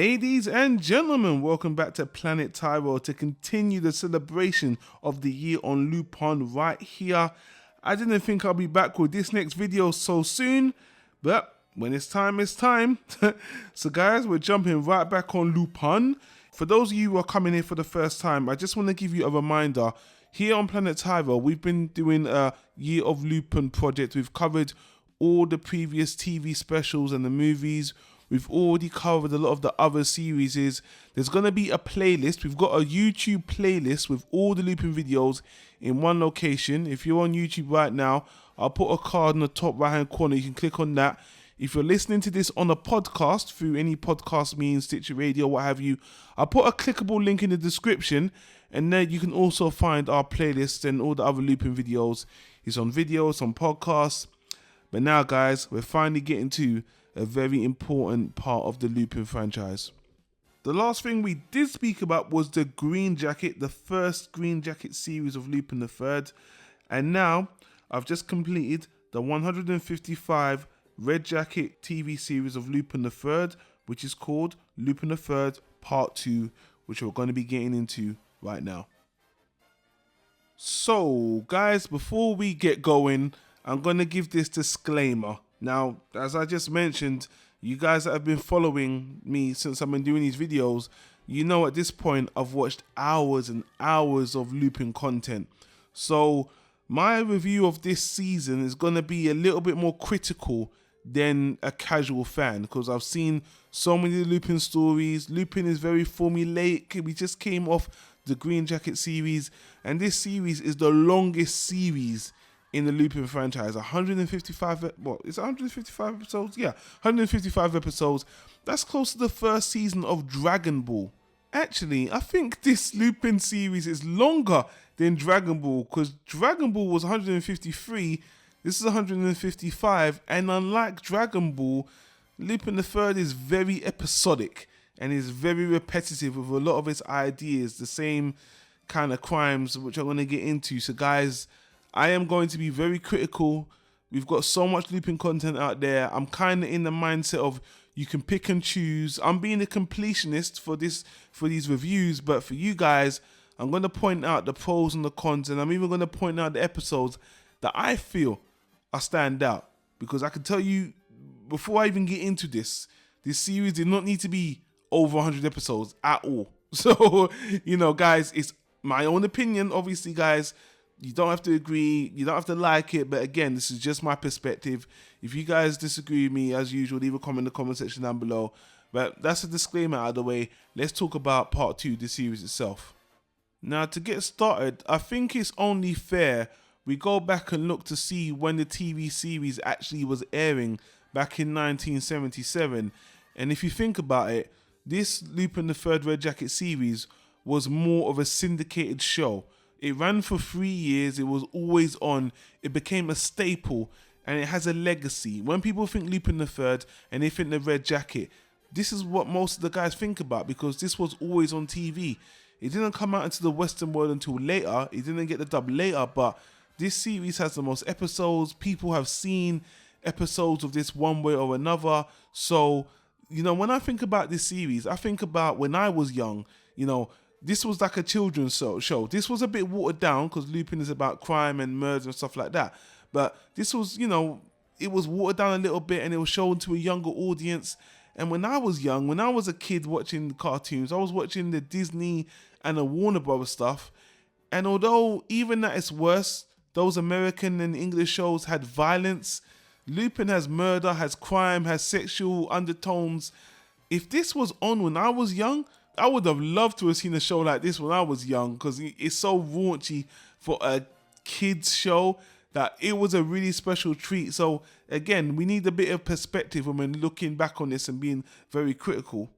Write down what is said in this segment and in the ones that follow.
Ladies and gentlemen, welcome back to Planet Tyro to continue the celebration of the year on Lupin right here. I didn't think I'll be back with this next video so soon, but when it's time, it's time. So guys, we're jumping right back on Lupin. For those of you who are coming here for the first time, I just want to give you a reminder. Here on Planet Tyro, we've been doing a Year of Lupin project. We've covered all the previous TV specials and the movies. We've already covered a lot of the other series. There's going to be a playlist. We've got a YouTube playlist with all the Lupin videos in one location. If you're on YouTube right now, I'll put a card in the top right hand corner. You can click on that. If you're listening to this on a podcast through any podcast means, Stitcher Radio, what have you, I'll put a clickable link in the description, and then you can also find our playlist and all the other Lupin videos. It's on video, it's on podcasts. But now, guys, we're finally getting to a very important part of the Lupin franchise. The last thing we did speak about was the Green Jacket, the first Green Jacket series of Lupin III. And now, I've just completed the 155 Red Jacket TV series of Lupin III, which is called Lupin III Part 2, which we're going to be getting into right now. So, guys, before we get going, I'm going to give this disclaimer. Now, as I just mentioned, you guys that have been following me since I've been doing these videos, you know at this point I've watched hours and hours of Lupin content. So my review of this season is going to be a little bit more critical than a casual fan, because I've seen so many Lupin stories. Lupin is very formulaic. We just came off the Green Jacket series, and this series is the longest series in the Lupin franchise. 155, what, is it 155 episodes? Yeah, 155 episodes. That's close to the first season of Dragon Ball. Actually, I think this Lupin series is longer than Dragon Ball, because Dragon Ball was 153, this is 155, and unlike Dragon Ball, Lupin III is very episodic and is very repetitive with a lot of its ideas, the same kind of crimes, which I'm going to get into. So guys, I am going to be very critical. We've got so much Lupin content out there. I'm kind of in the mindset of you can pick and choose. I'm being a completionist for these reviews, but for you guys, I'm going to point out the pros and the cons, and I'm even going to point out the episodes that I feel are stand out. Because I can tell you, before I even get into this series did not need to be over 100 episodes at all. So, you know, guys, it's my own opinion. Obviously, guys, you don't have to agree, you don't have to like it, but again, this is just my perspective. If you guys disagree with me, as usual, leave a comment in the comment section down below. But that's a disclaimer out of the way. Let's talk about part 2, the series itself. Now, to get started, I think it's only fair we go back and look to see when the TV series actually was airing back in 1977. And if you think about it, this Lupin III Red Jacket series was more of a syndicated show. It ran for 3 years, it was always on, it became a staple, and it has a legacy. When people think Lupin III and they think the Red Jacket, this is what most of the guys think about, because this was always on TV. It didn't come out into the Western world until later, it didn't get the dub later, but this series has the most episodes. People have seen episodes of this one way or another. So, you know, when I think about this series, I think about when I was young, you know, this was like a children's show. This was a bit watered down because Lupin is about crime and murder and stuff like that. But this was, you know, it was watered down a little bit and it was shown to a younger audience. And when I was young, when I was a kid watching cartoons, I was watching the Disney and the Warner Brothers stuff. And although even that is worse, those American and English shows had violence. Lupin has murder, has crime, has sexual undertones. If this was on when I was young, I would have loved to have seen a show like this when I was young, because it's so raunchy for a kid's show that it was a really special treat. So again, we need a bit of perspective when we're looking back on this and being very critical.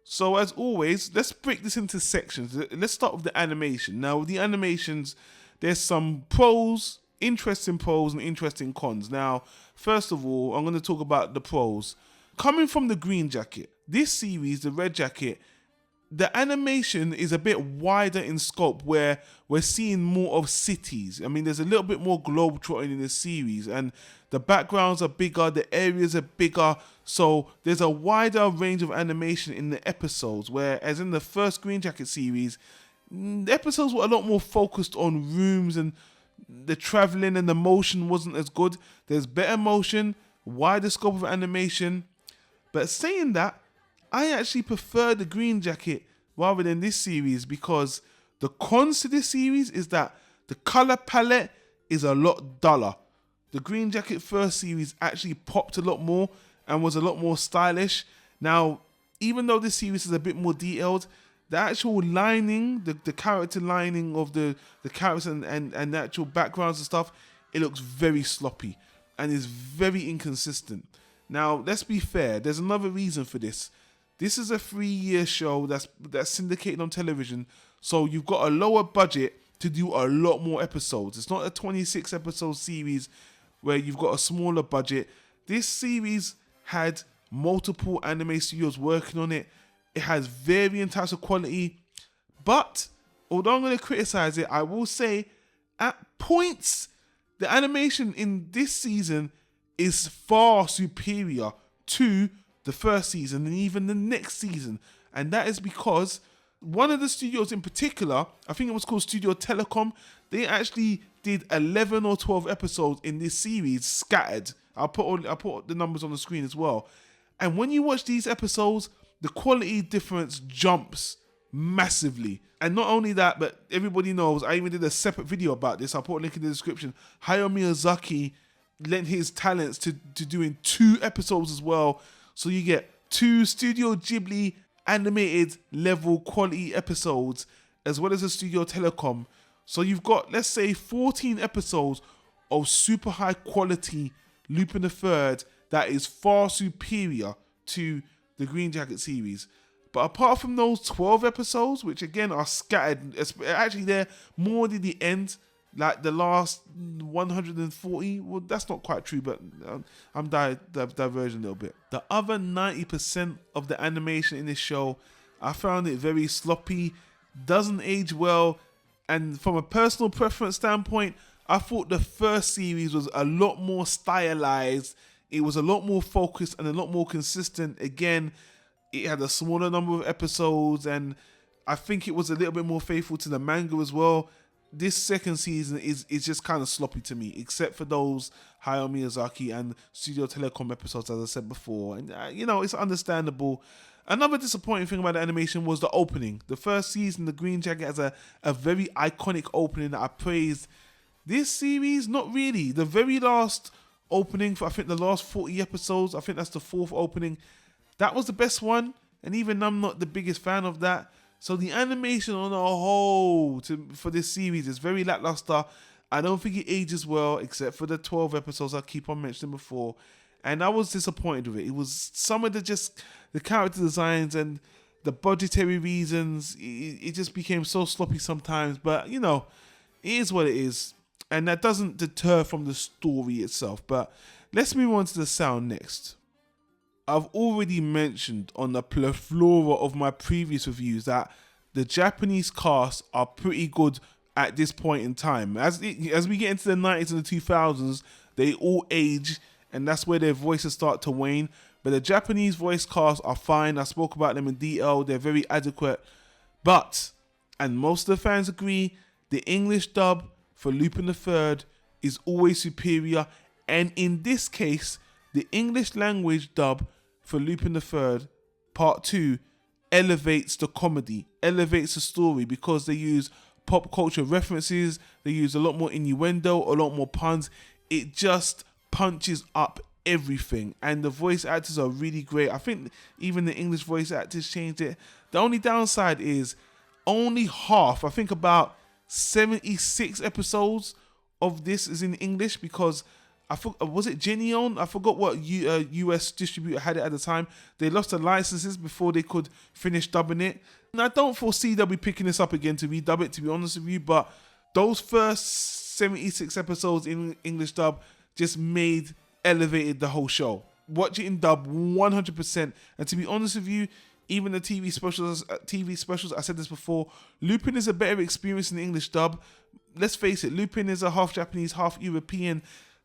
So as always, let's break this into sections. Let's start with the animation. Now with the animations, there's some pros, interesting pros and interesting cons. Now, first of all, I'm going to talk about the pros. Coming from the Green Jacket, this series, the Red Jacket, the animation is a bit wider in scope, where we're seeing more of cities. I mean, there's a little bit more globetrotting in this series, and the backgrounds are bigger, the areas are bigger, so there's a wider range of animation in the episodes, whereas in the first Green Jacket series, the episodes were a lot more focused on rooms, and the traveling and the motion wasn't as good. There's better motion, wider scope of animation. But saying that, I actually prefer the Green Jacket rather than this series, because the cons to this series is that the color palette is a lot duller. The Green Jacket first series actually popped a lot more and was a lot more stylish. Now, even though this series is a bit more detailed, the actual lining, the character lining of the characters and the actual backgrounds and stuff, it looks very sloppy and is very inconsistent. Now, let's be fair, there's another reason for this. This is a 3-year show that's syndicated on television, so you've got a lower budget to do a lot more episodes. It's not a 26 episode series where you've got a smaller budget. This series had multiple anime studios working on it. It has varying types of quality, but although I'm going to criticize it, I will say at points the animation in this season is far superior to the first season and even the next season. And that is because one of the studios in particular, I think it was called Studio Telecom, they actually did 11 or 12 episodes in this series scattered. I'll put the numbers on the screen as well. And when you watch these episodes, the quality difference jumps massively. And not only that, but everybody knows, I even did a separate video about this. I'll put a link in the description. Hayao Miyazaki lent his talents to doing 2 episodes as well. So you get 2 Studio Ghibli animated level quality episodes, as well as a Studio Telecom. So you've got, let's say, 14 episodes of super high quality Lupin the Third that is far superior to the Green Jacket series. But apart from those 12 episodes, which again are scattered, actually they're more near the end, like the last 140. Well, that's not quite true, but I'm diverging a little bit. The other 90% of the animation in this show, I found it very sloppy, doesn't age well, and from a personal preference standpoint, I thought the first series was a lot more stylized. It was a lot more focused and a lot more consistent. Again, it had a smaller number of episodes, and I think it was a little bit more faithful to the manga as well. This second season is just kind of sloppy to me, except for those Hayao Miyazaki and Studio Telecom episodes, as I said before. And, it's understandable. Another disappointing thing about the animation was the opening. The first season, the Green Jacket has a very iconic opening that I praised. This series, not really. The very last opening for, I think, the last 40 episodes, I think that's the 4th opening, that was the best one. And even I'm not the biggest fan of that. So the animation on a whole for this series is very lackluster. I don't think it ages well, except for the 12 episodes I keep on mentioning before. And I was disappointed with it. It was some of the character designs and the budgetary reasons. It just became so sloppy sometimes. But, it is what it is. And that doesn't deter from the story itself. But let's move on to the sound next. I've already mentioned on the plethora of my previous reviews that the Japanese cast are pretty good at this point in time. As we get into the 90s and the 2000s, they all age, and that's where their voices start to wane. But the Japanese voice cast are fine. I spoke about them in detail. They're very adequate. But, and most of the fans agree, the English dub for Lupin the Third is always superior. And in this case, the English language dub for Lupin the Third Part 2 elevates the comedy, elevates the story, because they use pop culture references, they use a lot more innuendo, a lot more puns. It just punches up everything, and the voice actors are really great. I think even the English voice actors changed it. The only downside is only half, I think about 76 episodes of this is in English, because was it Geneon? I forgot what US distributor had it at the time. They lost the licenses before they could finish dubbing it. And I don't foresee they'll be picking this up again to redub it, to be honest with you. But those first 76 episodes in English dub just elevated the whole show. Watch it in dub 100%. And to be honest with you, even the TV specials, I said this before, Lupin is a better experience in the English dub. Let's face it, Lupin is a half Japanese, half European.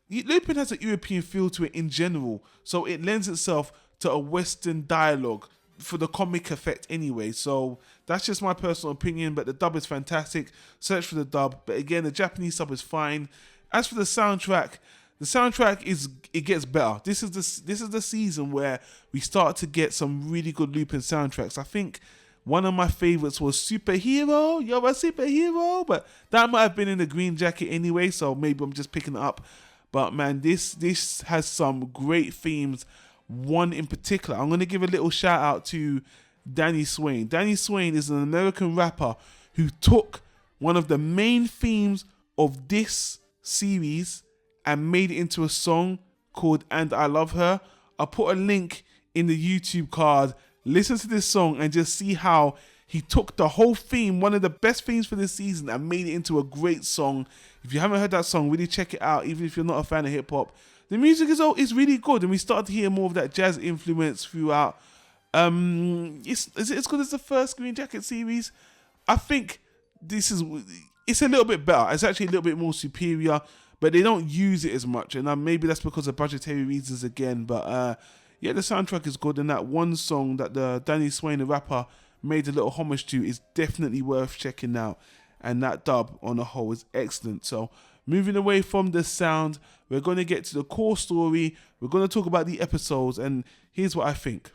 Lupin has a European feel to it in general, so it lends itself to a Western dialogue for the comic effect anyway. So that's just my personal opinion, but the dub is fantastic. Search for the dub, but again, the Japanese sub is fine. As for the soundtrack it gets better. This is the season where we start to get some really good Lupin soundtracks. I think one of my favorites was Superhero, You're a Superhero, but that might have been in the Green Jacket anyway, so maybe I'm just picking it up. But man, this has some great themes. One in particular, I'm going to give a little shout out to Danny Swain. Danny Swain is an American rapper who took one of the main themes of this series and made it into a song called And I Love Her. I'll put a link in the YouTube card. Listen to this song and just see how he took the whole theme, one of the best themes for this season, and made it into a great song. If you haven't heard that song, really check it out, even if you're not a fan of hip-hop. The music is really good, and we start to hear more of that jazz influence throughout. Is it as good as the first Green Jacket series? I think it's a little bit better. It's actually a little bit more superior, but they don't use it as much, and maybe that's because of budgetary reasons again. But yeah, the soundtrack is good, and that one song that the Danny Swain, the rapper, made a little homage to is definitely worth checking out. And that dub on the whole is excellent. So moving away from the sound, we're going to get to the core story. We're going to talk about the episodes, and here's what I think.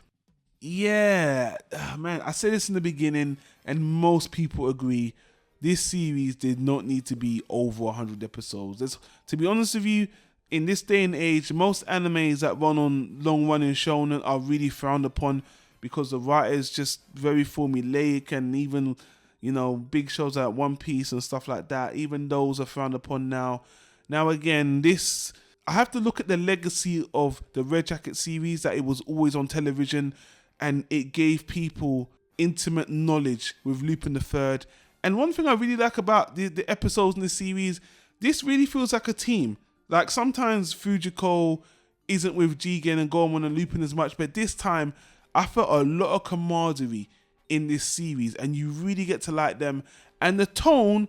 Yeah, man, I said this in the beginning, and most people agree. This series did not need to be over 100 episodes. To be honest with you, in this day and age, most animes that run on long-running shonen are really frowned upon because the writer's just very formulaic, and even, you know, big shows like One Piece and stuff like that, even those are frowned upon now. Now again, I have to look at the legacy of the Red Jacket series, that it was always on television and it gave people intimate knowledge with Lupin the Third. And one thing I really like about the episodes in the series, this really feels like a team. Like sometimes Fujiko isn't with Jigen and Goemon and Lupin as much, but this time I felt a lot of camaraderie in this series, and you really get to like them. And the tone,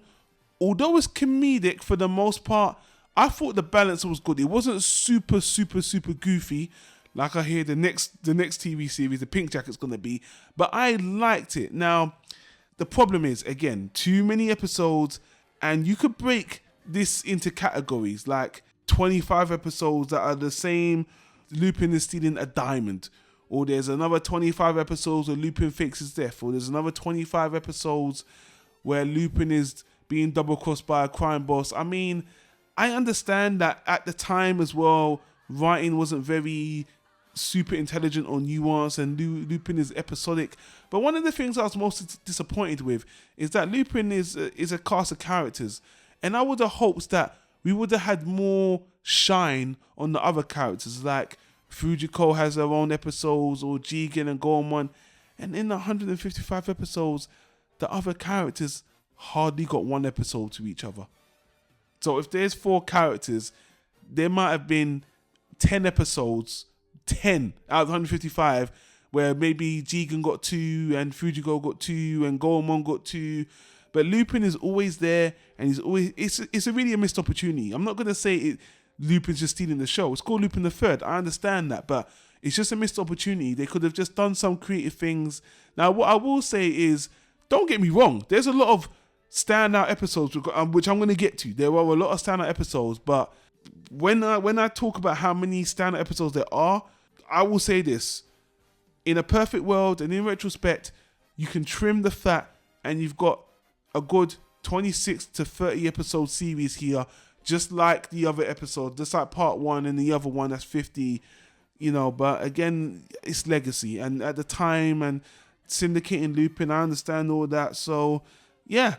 although it's comedic for the most part, I thought the balance was good. It wasn't super goofy like I hear the next TV series, the Pink Jacket's gonna be, but I liked it. Now, the problem is, again, too many episodes, and you could break this into categories, like 25 episodes that are the same, Lupin is stealing a diamond, or there's another 25 episodes where Lupin fakes his death, or there's another 25 episodes where Lupin is being double-crossed by a crime boss. I mean, I understand that at the time as well, writing wasn't very super intelligent or nuanced, and Lupin is episodic. But one of the things I was most disappointed with is that Lupin is a cast of characters, and I would have hoped that we would have had more shine on the other characters, like Fujiko has her own episodes, or Jigen and Goemon, and in the 155 episodes, the other characters hardly got one episode to each other. So if there's 4 characters, there might have been 10 episodes, 10 out of 155, where maybe Jigen got 2, and Fujiko got 2, and Goemon got 2. But Lupin is always there, and it's a really a missed opportunity. I'm not going to say Lupin's just stealing the show. It's called Lupin the Third. I understand that, but it's just a missed opportunity. They could have just done some creative things. Now, what I will say is, don't get me wrong, there's a lot of standout episodes, which I'm going to get to. There are a lot of standout episodes, but when I talk about how many standout episodes there are, I will say this. In a perfect world, and in retrospect, you can trim the fat, and you've got a good 26 to 30 episode series here, just like the other episode, just like part 1 and the other one that's 50, you know. But again, it's legacy, and at the time, and syndicating Lupin, I understand all that. So yeah,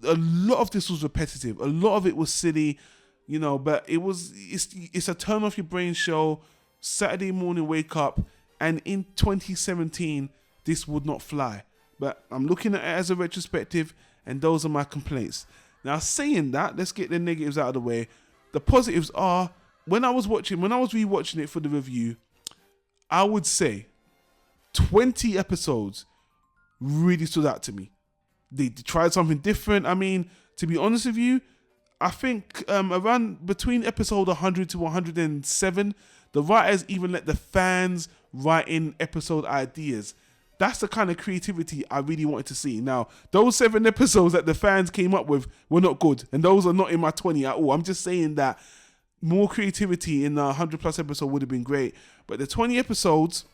a lot of this was repetitive, a lot of it was silly, you know, but it's a turn off your brain show, Saturday morning wake up, and in 2017 this would not fly. But I'm looking at it as a retrospective, and those are my complaints. Now, saying that, let's get the negatives out of the way. The positives are, when I was rewatching it for the review, I would say 20 episodes really stood out to me. They tried something different. I mean, to be honest with you, I think around between episode 100 to 107, the writers even let the fans write in episode ideas. That's the kind of creativity I really wanted to see. Now, those 7 episodes that the fans came up with were not good, and those are not in my 20 at all. I'm just saying that more creativity in the 100 plus episode would have been great. But the 20 episodes,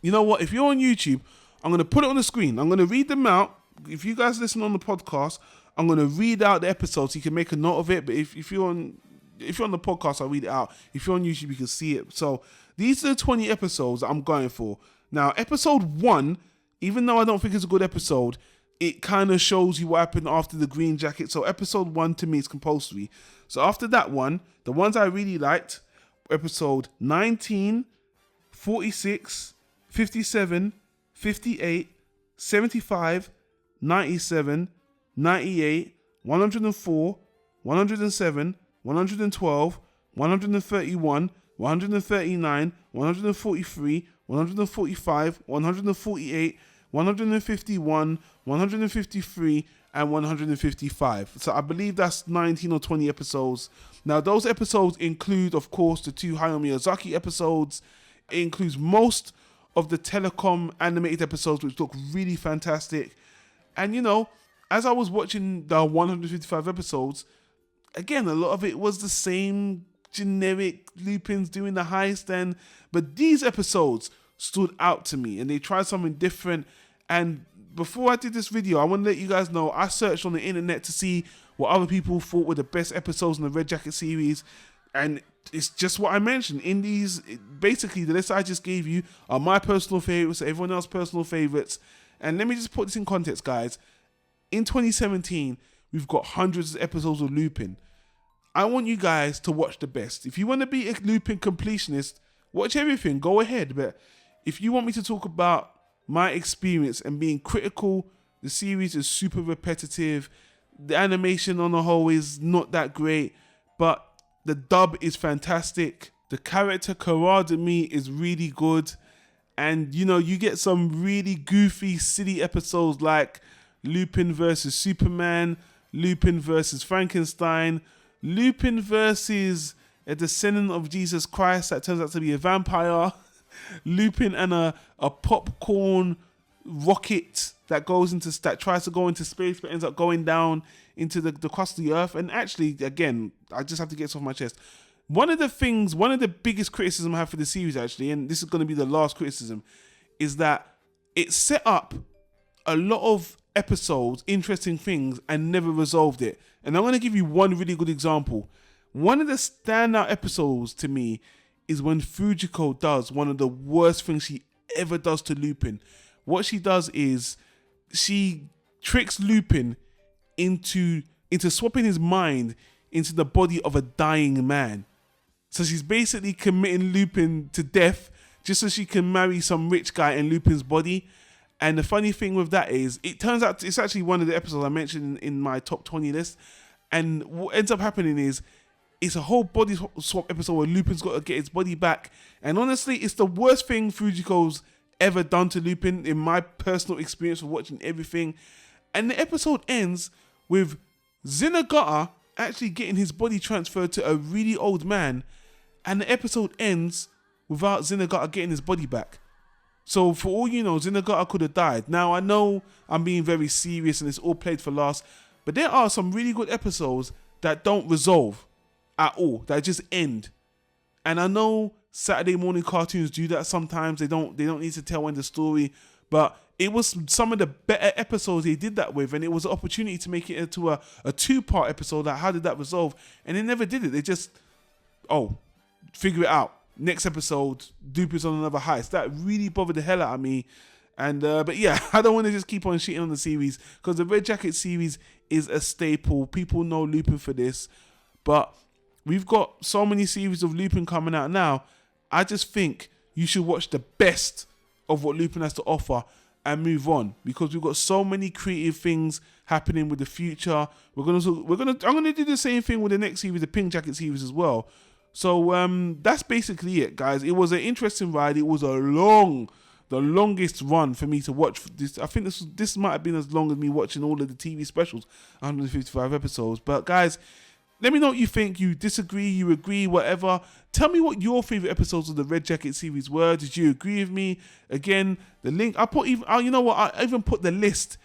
you know what? If you're on YouTube, I'm going to put it on the screen. I'm going to read them out. If you guys listen on the podcast, I'm going to read out the episodes so you can make a note of it. But if you're on the podcast, I'll read it out. If you're on YouTube, you can see it. So these are the 20 episodes that I'm going for. Now, episode 1, even though I don't think it's a good episode, it kind of shows you what happened after the green jacket. So episode 1 to me is compulsory. So after that one, the ones I really liked, episode 19, 46, 57, 58, 75, 97, 98, 104, 107, 112, 131, 139, 143, 145, 148, 151, 153, and 155. So I believe that's 19 or 20 episodes. Now, those episodes include, of course, the 2 Hayao Miyazaki episodes. It includes most of the telecom animated episodes, which look really fantastic. And, you know, as I was watching the 155 episodes, again, a lot of it was the same generic Lupins doing the heist, but these episodes stood out to me and they tried something different. And before I did this video, I want to let you guys know I searched on the internet to see what other people thought were the best episodes in the Red Jacket series, and it's just what I mentioned. In these, basically the list I just gave you are my personal favorites, everyone else's personal favorites. And let me just put this in context, guys. In 2017, we've got hundreds of episodes of Lupin. I want you guys to watch the best. If you want to be a Lupin completionist, watch everything, go ahead. But if you want me to talk about my experience and being critical, the series is super repetitive. The animation on the whole is not that great, but the dub is fantastic. The character camaraderie is really good. And, you know, you get some really goofy, silly episodes like Lupin versus Superman, Lupin versus Frankenstein, Lupin versus a descendant of Jesus Christ that turns out to be a vampire, Lupin and a popcorn rocket that tries to go into space but ends up going down into the crust of the earth. And actually, again, I just have to get this off my chest. One of the biggest criticism I have for the series, actually, and this is going to be the last criticism, is that it set up a lot of episodes, interesting things, and never resolved it. And I'm going to give you one really good example. One of the standout episodes to me is when Fujiko does one of the worst things she ever does to Lupin. What she does is she tricks Lupin into swapping his mind into the body of a dying man. So she's basically committing Lupin to death just so she can marry some rich guy in Lupin's body. And the funny thing with that is, it turns out it's actually one of the episodes I mentioned in my top 20 list. And what ends up happening is, it's a whole body swap episode where Lupin's got to get his body back. And honestly, it's the worst thing Fujiko's ever done to Lupin in my personal experience of watching everything. And the episode ends with Zenigata actually getting his body transferred to a really old man. And the episode ends without Zenigata getting his body back. So for all you know, Zenigata could have died. Now, I know I'm being very serious and it's all played for laughs, but there are some really good episodes that don't resolve at all, that just end. And I know Saturday morning cartoons do that sometimes. They don't need to tell end the story, but it was some of the better episodes they did that with, and it was an opportunity to make it into a 2-part episode. Like, how did that resolve? And they never did it. They just, figure it out. Next episode, Lupin's on another heist. That really bothered the hell out of me. And but yeah, I don't want to just keep on shitting on the series, because the Red Jacket series is a staple. People know Lupin for this, but we've got so many series of Lupin coming out now. I just think you should watch the best of what Lupin has to offer and move on, because we've got so many creative things happening with the future. I'm gonna do the same thing with the next series, the Pink Jacket series as well. So that's basically it, guys. It was an interesting ride. It was the the longest run for me to watch this. I think this might have been as long as me watching all of the TV specials, 155 episodes. But guys, let me know what you think. You disagree, you agree, whatever. Tell me what your favorite episodes of the Red Jacket series were. Did you agree with me? Again, the link I put you know what? I even put the list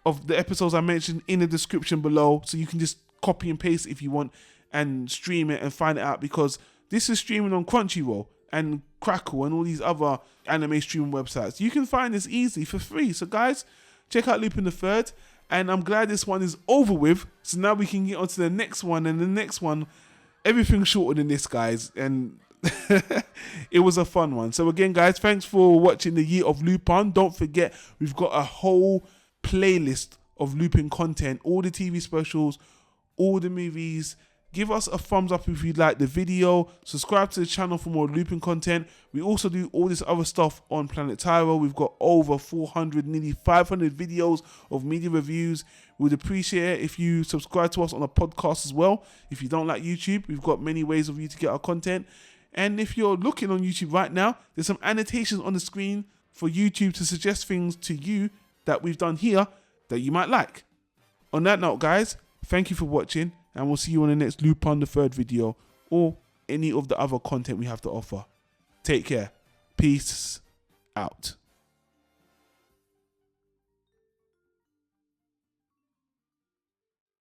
of the episodes I mentioned in the description below, so you can just copy and paste it if you want and stream it and find it out, because this is streaming on Crunchyroll and Crackle and all these other anime streaming websites. You can find this easily for free. So guys, check out Lupin the Third. And I'm glad this one is over with. So now we can get on to the next one. And the next one, everything's shorter than this, guys. And it was a fun one. So again, guys, thanks for watching the Year of Lupin. Don't forget, we've got a whole playlist of Lupin content. All the TV specials, all the movies. Give us a thumbs up if you like the video. Subscribe to the channel for more Lupin content. We also do all this other stuff on Planet Tyro. We've got over 400, nearly 500 videos of media reviews. We'd appreciate it if you subscribe to us on a podcast as well. If you don't like YouTube, we've got many ways of you to get our content. And if you're looking on YouTube right now, there's some annotations on the screen for YouTube to suggest things to you that we've done here that you might like. On that note, guys, thank you for watching. And we'll see you on the next Lupin the Third video or any of the other content we have to offer. Take care. Peace out.